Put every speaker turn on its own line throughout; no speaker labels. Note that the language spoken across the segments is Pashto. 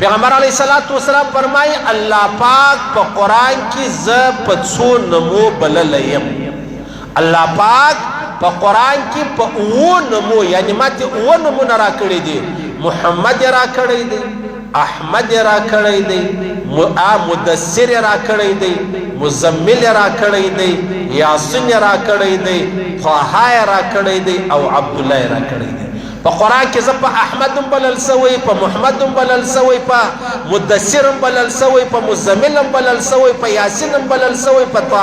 پیغمبر علیه الصلاۃ والسلام فرمایي الله پاک په قرآن کې زه په څو نمو بللی یم. الله پاک په قرآن کې په 7 نمو یعنی ماته 7 نمونه راکړي دي. محمد را کړی دی، احمد را کړی دی، مدثر را کړی دی، مزمل را کړی دی، یاسین را کړی دی، طه را کړی دی او عبد الله را کړی دی. په قرآن کې زه په احمد بلل سوی، په محمد بلل سوی، په مدثر بلل سوی، په مزمل بلل سوی، په یاسین بلل سوی، په طه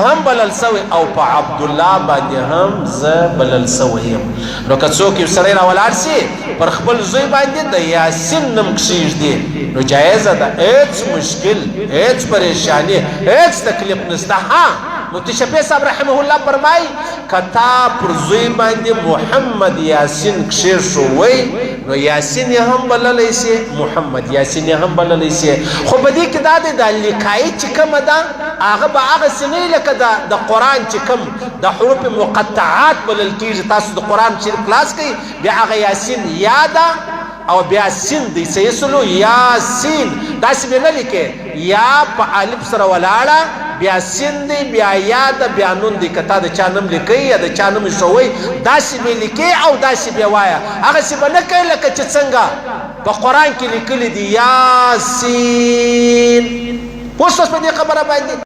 هم بلل سوی او په عبد الله باندې هم زه بلل سوی یم. نو که څوک یو سړی راولاړ سي پر خپل زوی باندې د یاسین نوم کښېږدي نو جایزه ده، هیڅ مشکل، هیڅ پریشانی، هیڅ تکلیف نشته. مفتی شفیع صاحب رحمه الله فرمایي کتا پر زوی باندې محمد یاسین کښېښوی نو یاسین یې هم بللی سي، محمد یاسین یې هم بللی سي. خو په دې کې دا دی د لیکایي چې کومه ده هغه به هغسې نه لکه د قرآن چې کوم د حروف مقطعات بلل کېږي. تاسو د قرآن شریف کلاس کوئ بیا هغه یاسین یا ده او بیا سین دی سیسلو یاسین داسې به نه لیکې، یا په الف سره ولاړه بیا سین دی بیا یا ده بیا نون دی. که تا د چا نوم لیکئ یا د چا نوم ایښوئ داسې به لیکې او داسې به وایه، هغسې به نه کوې لکه چې څنګه په قرآن کې لیکلي دي یاسین. پوه شوس په دې خبره باندې.